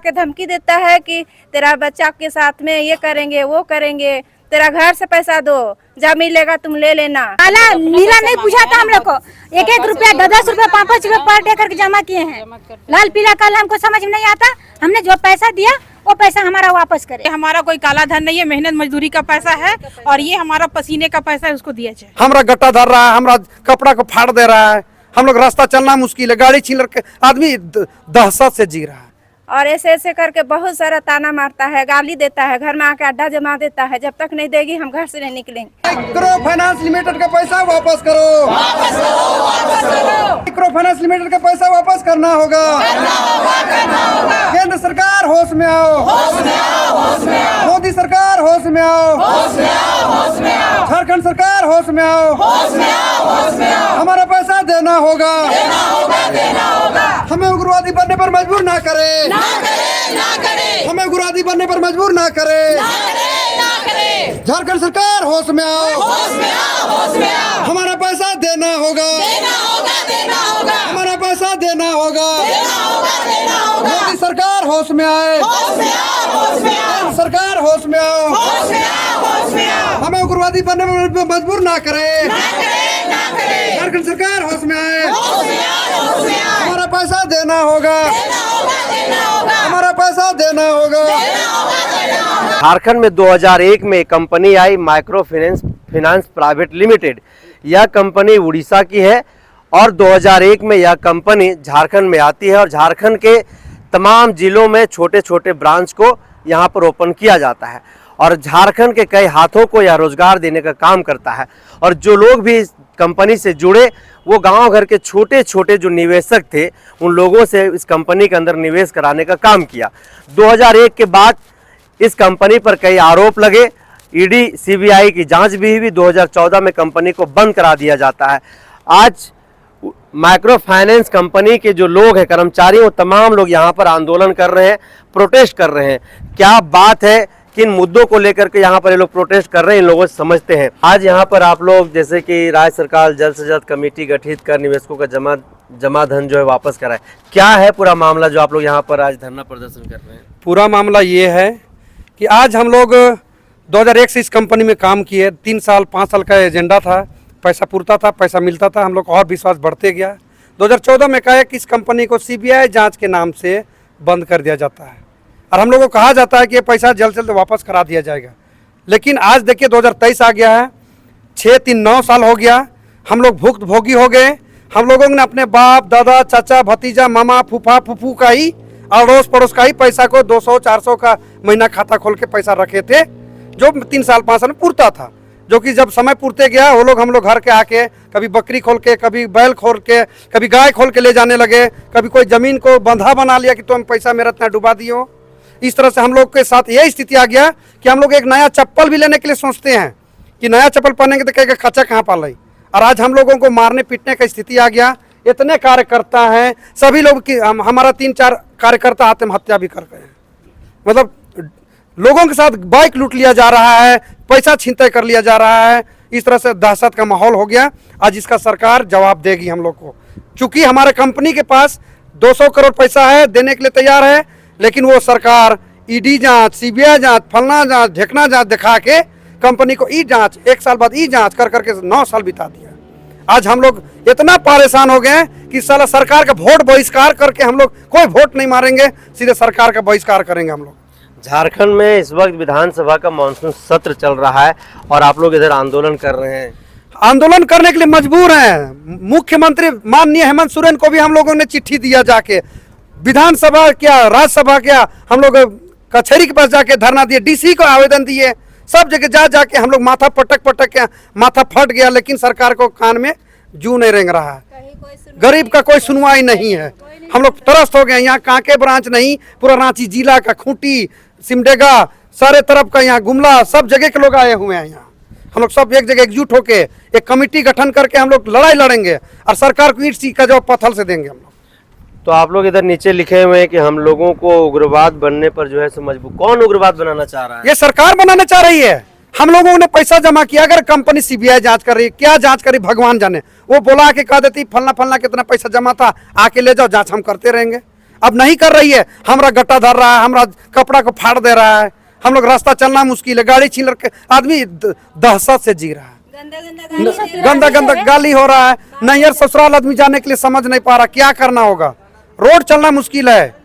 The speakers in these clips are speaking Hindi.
के धमकी देता है कि तेरा बच्चा के साथ में ये करेंगे वो करेंगे, तेरा घर से पैसा दो, जब मिलेगा तुम ले लेना। काला नीला नहीं पूछा था हम लोग को, 1-1 रुपया 10-10 रुपया 5-5 रुपया पर डे करके जमा किए हैं। लाल पीला काला हमको समझ में नहीं आता, हमने जो पैसा दिया वो पैसा हमारा वापस करे। हमारा कोई काला धन नहीं है, मेहनत मजदूरी का पैसा है और ये हमारा पसीने का पैसा है, उसको दिया जाए। हमारा गट्टा धर रहा है, हमारा कपड़ा को फाड़ दे रहा है, हम लोग रास्ता चलना मुश्किल है, गाड़ी छीन के आदमी दहशत से जी रहा है। और ऐसे करके बहुत सारा ताना मारता है, गाली देता है, घर में आके अड्डा जमा देता है, जब तक नहीं देगी हम घर से नहीं निकलेंगे। माइक्रो फाइनेंस लिमिटेड का पैसा वापस करो, माइक्रो फाइनेंस लिमिटेड का पैसा वापस करना होगा। केंद्र सरकार होश में आओ, मोदी सरकार होश में आओ, झारखंड सरकार होश में आओ, हमारा पैसा देना होगा। हमें उग्रवादी बनने पर मजबूर ना करे, हमें उग्रवादी बनने पर मजबूर ना करे। झारखंड सरकार होश में आओ, हमारा पैसा देना होगा, हमारा पैसा देना होगा। मोदी सरकार होश में आए, सरकार होश में आओ, हमें उग्रवादी बनने पर मजबूर ना करे। झारखंड सरकार होश में आए, हमारा पैसा देना होगा, हमारा पैसा देना होगा। झारखंड में 2001 में कंपनी आई माइक्रो फाइनेंस प्राइवेट लिमिटेड। यह कंपनी उड़ीसा की है और 2001 में यह कंपनी झारखंड में आती है और झारखंड के तमाम जिलों में छोटे छोटे ब्रांच को यहाँ पर ओपन किया जाता है और झारखंड के कई हाथों को यह रोजगार देने का काम करता है। और जो लोग भी इस कंपनी से जुड़े वो गांव घर के छोटे छोटे जो निवेशक थे उन लोगों से इस कंपनी के अंदर निवेश कराने का काम किया। 2001 के बाद इस कंपनी पर कई आरोप लगे, ईडी सीबीआई की जांच भी हुई। 2014 में कंपनी को बंद करा दिया जाता है। आज माइक्रो फाइनेंस कंपनी के जो लोग हैं, कर्मचारी, वो तमाम लोग यहाँ पर आंदोलन कर रहे हैं, प्रोटेस्ट कर रहे हैं। क्या बात है, किन मुद्दों को लेकर के यहाँ पर ये लोग प्रोटेस्ट कर रहे हैं, इन लोगों से समझते हैं। आज यहाँ पर आप लोग जैसे कि राज्य सरकार जल्द से जल्द कमेटी गठित कर निवेशकों का जमा धन जो है वापस कराए, क्या है पूरा मामला जो आप लोग यहाँ पर आज धरना प्रदर्शन कर रहे हैं? पूरा मामला ये है कि आज हम लोग 2001 से इस कंपनी में काम किए, 3 साल 5 साल का एजेंडा था, पैसा पूरता था, पैसा मिलता था, हम लोग और विश्वास बढ़ते गया। 2014 में कहा कि इस कंपनी को सीबीआई जांच के नाम से बंद कर दिया जाता है और हम लोग को कहा जाता है कि ये पैसा जल्द से जल्द वापस करा दिया जाएगा। लेकिन आज देखिए 2023 आ गया है, 6-3-9 साल हो गया, हम लोग भुक्तभोगी हो गए। हम लोगों ने अपने बाप दादा चाचा भतीजा मामा फूफा फूफू का ही अड़ोस पड़ोस का ही पैसा को 200-400 का महीना खाता खोल के पैसा रखे थे, जो 3 साल 5 साल में पूरता था। जो कि जब समय पूरते गया वो लोग हम लोग घर के आके कभी बकरी खोल के, कभी बैल खोल के, कभी गाय खोल के ले जाने लगे, कभी कोई जमीन को बंधा बना लिया कि तुम पैसा मेरा इतना डुबा दियो। इस तरह से हम लोग के साथ यही स्थिति आ गया कि हम लोग एक नया चप्पल भी लेने के लिए सोचते हैं कि नया चप्पल पहनेंगे तो कहेगा खर्चा कहाँ पाल रही। और आज हम लोगों को मारने पीटने का स्थिति आ गया। इतने कार्यकर्ता हैं, सभी लोग की हमारा 3-4 कार्यकर्ता आत्महत्या भी कर गए हैं। मतलब लोगों के साथ बाइक लूट लिया जा रहा है, पैसा छीनताई कर लिया जा रहा है। इस तरह से दहशत का माहौल हो गया। आज इसका सरकार जवाब देगी हम लोग को, चूंकि हमारे कंपनी के पास 200 करोड़ पैसा है, देने के लिए तैयार है, लेकिन वो सरकार ईडी जांच, सीबीआई जांच, फलना जांच, ढेकना जांच दिखा के कंपनी को ई जांच, 1 साल बाद ई जांच कर करके 9 साल बिता दिया। आज हम लोग इतना परेशान हो गए कि साला सरकार का वोट बहिष्कार करके हम लोग कोई वोट नहीं मारेंगे, सीधे सरकार का बहिष्कार करेंगे हम लोग। झारखंड में इस वक्त विधानसभा का मानसून सत्र चल रहा है और आप लोग इधर आंदोलन कर रहे हैं। आंदोलन करने के लिए मजबूर हैं। मुख्यमंत्री माननीय हेमंत सोरेन को भी हम लोगों ने चिट्ठी दिया, जाके विधानसभा क्या राज्यसभा क्या हम लोग कचहरी के पास जाके धरना दिए, डीसी को आवेदन दिए, सब जगह जाके हम लोग माथा पटक के माथा फट गया, लेकिन सरकार को कान में जू नहीं रेंग रहा है। गरीब का कोई सुनवाई नहीं है। हम लोग त्रस्त हो गए। यहाँ कांके ब्रांच नहीं, पूरा रांची जिला का खूंटी, सिमडेगा, सारे तरफ का, यहाँ गुमला, सब जगह के लोग आए हुए हैं। यहाँ हम लोग सब एक जगह एकजुट होके एक कमेटी गठन करके हम लोग लड़ाई लड़ेंगे और सरकार को ईंट सी का जवाब पत्थर से देंगे हम लोग। तो आप लोग इधर नीचे लिखे हुए हैं कि हम लोगों को उग्रवाद बनने पर जो है सो मजबूर। कौन उग्रवाद बनाना चाह रहा है? ये सरकार बनाना चाह रही है। हम लोगों ने पैसा जमा किया, अगर कंपनी सीबीआई जांच कर रही है, क्या जांच करी भगवान जाने। वो बोला के कह देती फलना फलना कितना पैसा जमा था, आके ले जाओ, जांच हम करते रहेंगे। अब नहीं कर रही है, हमरा गट्टा धर रहा है, हमरा कपड़ा को फाड़ दे रहा है, हम लोग रास्ता चलना मुश्किल है, गाड़ी छीन के आदमी दहशत से जी रहा है, गंदा गंदा गाली हो रहा है, नैहर ससुराल आदमी जाने के लिए समझ नहीं पा रहा क्या करना होगा, रोड चलना मुश्किल है।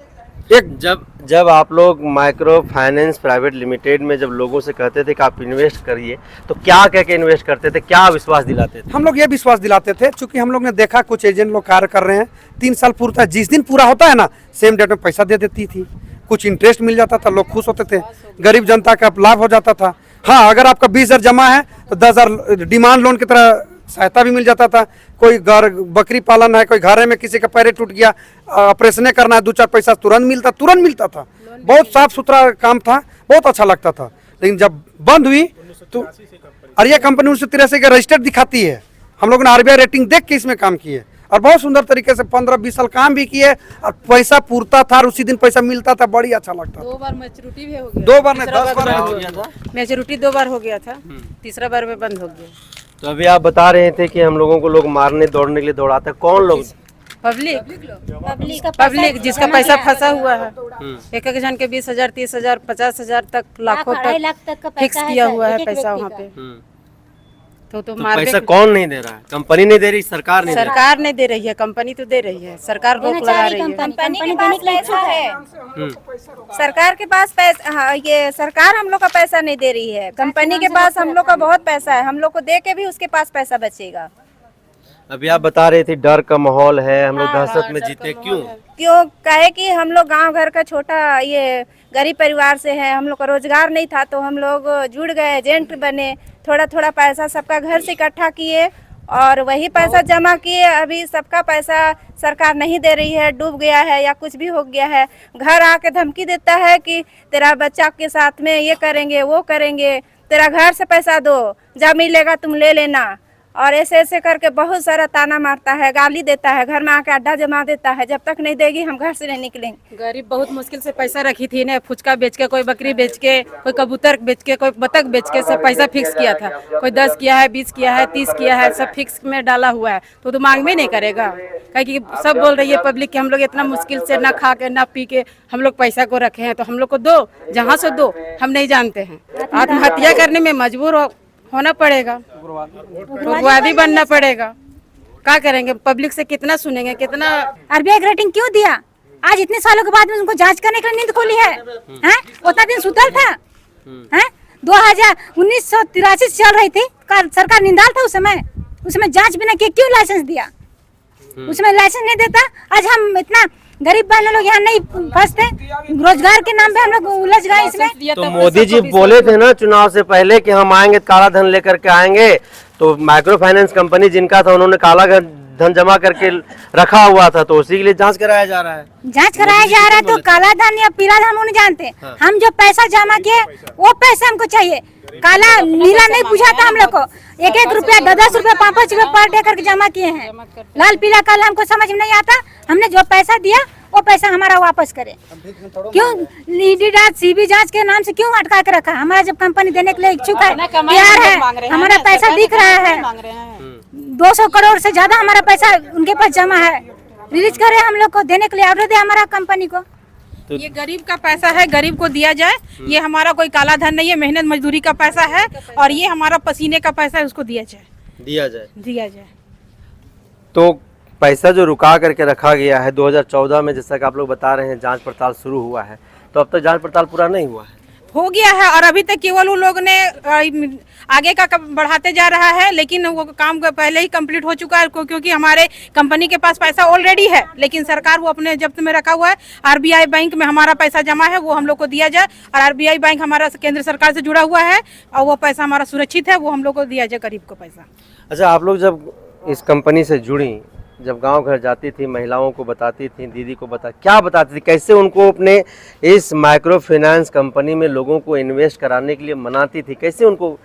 एक जब आप लोग माइक्रो फाइनेंस प्राइवेट लिमिटेड में जब लोगों से कहते थे कि आप इन्वेस्ट करिए, तो क्या कह के इन्वेस्ट करते थे, क्या विश्वास दिलाते थे? हम लोग ये विश्वास दिलाते थे, चूंकि हम लोग ने देखा कुछ एजेंट लोग कार्य कर रहे हैं, 3 साल पूरा, जिस दिन पूरा होता है ना सेम डेट में पैसा दे देती थी, कुछ इंटरेस्ट मिल जाता था, लोग खुश होते थे, गरीब जनता का लाभ हो जाता था। हाँ, अगर आपका 20,000 जमा है तो 10,000 डिमांड लोन की तरह सहायता भी मिल जाता था। कोई घर बकरी पालन है, कोई घर में किसी का पैर टूट गया, ऑपरेशन करना है, 2-4 पैसा तुरंत मिलता था। बहुत साफ सुथरा काम था, बहुत अच्छा लगता था। लेकिन जब बंद हुई तो और ये कंपनी 1983 का रजिस्टर्ड दिखाती है, हम लोगों ने RBI रेटिंग देख के इसमें काम किए और बहुत सुंदर तरीके से 15-20 साल काम भी किए और पैसा पूरता था और उसी दिन पैसा मिलता था, बड़ी अच्छा लगता था। 2 बार मैच्योरिटी भी हो गया, 2 बार नहीं 10 बार हो गया था, मैच्योरिटी 2 बार हो गया था, तीसरा बार में बंद हो गया। तो अभी आप बता रहे थे कि हम लोगों को लोग मारने दौड़ने के लिए दौड़ाते हैं, कौन लोग? पब्लिक जिसका पैसा फंसा हुआ है, एक जन के 20,000, 30,000, 50,000 तक, लाखों तक फिक्स किया हुआ है पैसा वहाँ पे। तो पैसा कौन नहीं दे रहा है? कंपनी नहीं दे रही, सरकार नहीं सरकार नहीं दे रही है, कंपनी तो दे रही है, सरकार रोक लगा रही है। कंपनी के पास पैसा है, सरकार के पास पैसा, हाँ, ये सरकार हम लोग का पैसा नहीं दे रही है, कंपनी के पास हम लोग का बहुत पैसा है, हम लोग को दे के भी उसके पास पैसा बचेगा। अभी आप बता रहे थे डर का माहौल है, हम लोग दहशत में जीते, क्यों कहे कि हम लोग गांव घर का छोटा ये गरीब परिवार से है, हम लोग का रोजगार नहीं था तो हम लोग जुड़ गए, एजेंट बने, थोड़ा थोड़ा पैसा सबका घर से इकट्ठा किए और वही पैसा जमा किए। अभी सबका पैसा सरकार नहीं दे रही है, डूब गया है या कुछ भी हो गया है। घर आके धमकी देता है कि तेरा बच्चा के साथ में ये करेंगे वो करेंगे, तेरा घर से पैसा दो, जब मिलेगा तुम ले लेना, और ऐसे ऐसे करके बहुत सारा ताना मारता है, गाली देता है, घर में आके अड्डा जमा देता है, जब तक नहीं देगी हम घर से नहीं निकलेंगे। गरीब बहुत मुश्किल से पैसा रखी थी ने, फुचका बेच के, कोई बकरी बेच के, कोई कबूतर बेच के, कोई बतख बेच के सब पैसा फिक्स किया था। कोई 10 किया है, 20 किया है, 30 किया है, सब फिक्स में डाला हुआ है, तो मांग में नहीं करेगा। क्योंकि सब बोल रही है पब्लिक कि हम लोग इतना मुश्किल से ना खा के ना पी के हम लोग पैसा को रखे हैं, तो हम लोग को दो, जहाँ से दो हम नहीं जानते हैं। आत्महत्या करने में मजबूर होना पड़ेगा, उग्रवादी बनना पड़ेगा, क्या करेंगे? पब्लिक से कितना सुनेंगे, कितना। RBI रेटिंग क्यों दिया? आज इतने सालों के बाद में उनको जांच करने के लिए नींद खोली है, हैं? उतना दिन सुतल था, हैं? 1983 चल रही थी, सरकार निंदाल था उस समय जांच बिना किए क्यों लाइसेंस दिया? उसमें लाइसेंस नहीं देता, आज हम इतना गरीब बहन लोग यहाँ नहीं फंसते, रोजगार के नाम पे हम लोग उलझ गए इसमें। तो मोदी जी बोले थे ना चुनाव से पहले कि हम आएंगे काला धन लेकर के आएंगे, तो माइक्रो फाइनेंस कंपनी जिनका था उन्होंने काला धन जमा करके रखा हुआ था, तो उसी के लिए जांच कराया जा रहा है। जांच कराया जा रहा है तो काला धन या पीला धन हम नहीं जानते। हाँ। हम जो पैसा जमा किए वो पैसा हमको चाहिए, काला नीला नहीं बुझाता हम लोग को। 1-1 रुपया, 10-10 रुपया, 5-5 रुपया पर डे करके जमा किए हैं, लाल पीला काला हमको समझ में नहीं आता। हमने जो पैसा दिया वो पैसा हमारा वापस करे। क्यों ईडी जांच, सीबी जांच के नाम से क्यों अटका के रखा? हमारा जब कंपनी देने के लिए इच्छुक है, तैयार है, हमारा पैसा दिख रहा है, 200 करोड़ से ज्यादा हमारा पैसा उनके पास जमा है, रिलीज करे हम लोग को, देने के लिए ऑर्डर दे हमारा कंपनी को। तो ये गरीब का पैसा है, गरीब को दिया जाए, ये हमारा कोई काला धन नहीं है, मेहनत मजदूरी का पैसा है और ये हमारा पसीने का पैसा है, उसको दिया जाए। तो पैसा जो रुका करके रखा गया है 2014 में, जैसा कि आप लोग बता रहे हैं जांच पड़ताल शुरू हुआ है, तो अब तक जांच पड़ताल पूरा नहीं हुआ है? हो गया है और अभी तक केवल उन लोग ने आगे का बढ़ाते जा रहा है, लेकिन वो काम पहले ही कंप्लीट हो चुका है, क्योंकि हमारे कंपनी के पास पैसा ऑलरेडी है, लेकिन सरकार वो अपने जब्त में रखा हुआ है। RBI बैंक में हमारा पैसा जमा है, वो हम लोग को दिया जाए, और RBI बैंक हमारा केंद्र सरकार से जुड़ा हुआ है और वो पैसा हमारा सुरक्षित है, वो हम लोग को दिया जाए, गरीब को पैसा। अच्छा, आप लोग जब इस कंपनी से जुड़ी, जब गांव घर जाती थी, महिलाओं को बताती थी, दीदी को क्या बताती थी, कैसे उनको अपने इस माइक्रो फाइनेंस कंपनी में लोगों को इन्वेस्ट कराने के लिए मनाती थी, कैसे उनको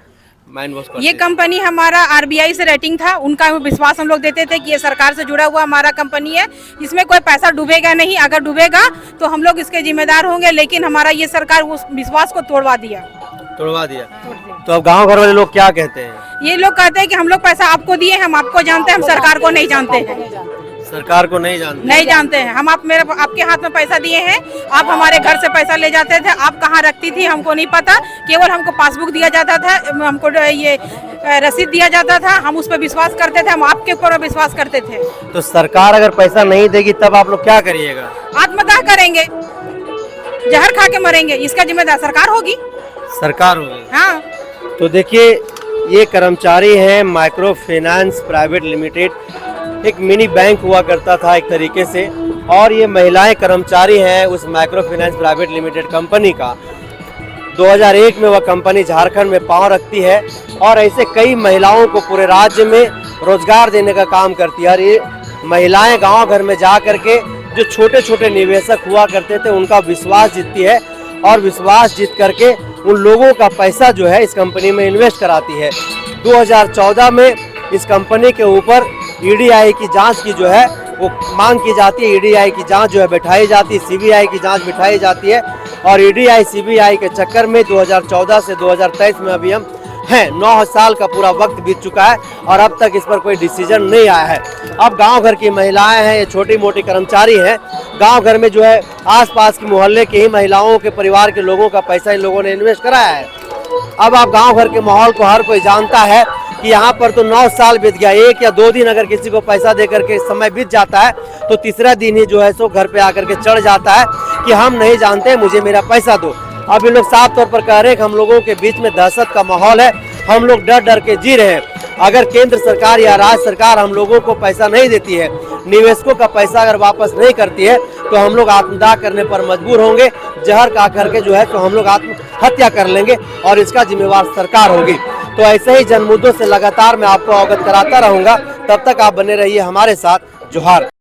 माइंड वॉश करती? ये कंपनी हमारा RBI से रेटिंग था, उनका विश्वास हम लोग देते थे कि ये सरकार से जुड़ा हुआ हमारा कंपनी है, इसमें कोई पैसा डूबेगा नहीं, अगर डूबेगा तो हम लोग इसके जिम्मेदार होंगे, लेकिन हमारा ये सरकार उस विश्वास को तोड़वा दिया। तो अब गांव घर वाले लोग क्या कहते हैं? ये लोग कहते हैं कि हम लोग पैसा आपको दिए, हम आपको जानते हैं, हम सरकार को नहीं जानते हैं। सरकार को नहीं जानते। नहीं जानते हैं हम। आप आपके हाथ में पैसा दिए हैं, आप हमारे घर से पैसा ले जाते थे, आप कहाँ रखती थी हमको नहीं पता। केवल हमको पासबुक दिया जाता था, हमको ये रसीद दिया जाता था, हम उस पर विश्वास करते थे, हम आपके ऊपर विश्वास करते थे। तो सरकार अगर पैसा नहीं देगी तब आप लोग क्या करिएगा? आत्मदाह करेंगे, जहर खा के मरेंगे। इसका जिम्मेदार सरकार होगी। सरकार होगी। हाँ, तो देखिए ये कर्मचारी हैं माइक्रो फाइनेंस प्राइवेट लिमिटेड, एक मिनी बैंक हुआ करता था एक तरीके से, और ये महिलाएं कर्मचारी हैं उस micro finance private limited company का। 2001 में वह कंपनी झारखंड में पांव रखती है और ऐसे कई महिलाओं को पूरे राज्य में रोजगार देने का काम करती है। और ये महिलाएं गांव घर में जा करके जो छोटे छोटे निवेशक हुआ करते थे उनका विश्वास जीतती है, और विश्वास जीत करके उन लोगों का पैसा जो है इस कंपनी में इन्वेस्ट कराती है। 2014 में इस कंपनी के ऊपर ईडीआई की जांच की जो है वो मांग की जाती है। ईडीआई की जांच जो है बिठाई जाती है, सीबीआई की जांच बिठाई जाती है, और ईडीआई सीबीआई के चक्कर में 2014 से 2023 में अभी हम हैं, 9 साल का पूरा वक्त बीत चुका है और अब तक इस पर कोई डिसीजन नहीं आया है। अब गांव घर की महिलाएं हैं, ये छोटी मोटी कर्मचारी हैं, गांव घर में जो है आसपास के मोहल्ले के ही महिलाओं के परिवार के लोगों का पैसा इन लोगों ने इन्वेस्ट कराया है। अब आप गांव घर के माहौल को हर कोई जानता है कि यहाँ पर तो 9 साल बीत गया। 1 या 2 दिन अगर किसी को पैसा दे करके समय बीत जाता है तो तीसरा दिन ही जो है सो घर पे आकर के चढ़ जाता है कि हम नहीं जानते, मुझे मेरा पैसा दो। अब ये लोग साफ तौर पर कह रहे हैं कि हम लोगों के बीच में दहशत का माहौल है, हम लोग डर डर के जी रहे हैं। अगर केंद्र सरकार या राज्य सरकार हम लोगों को पैसा नहीं देती है, निवेशकों का पैसा अगर वापस नहीं करती है, तो हम लोग आत्मदाह करने पर मजबूर होंगे। जहर खा करके जो है तो हम लोग आत्महत्या कर लेंगे और इसका जिम्मेवार सरकार होगी। तो ऐसे ही जन मुद्दों से लगातार मैं आपको अवगत कराता रहूंगा। तब तक आप बने रहिए हमारे साथ। जोहार।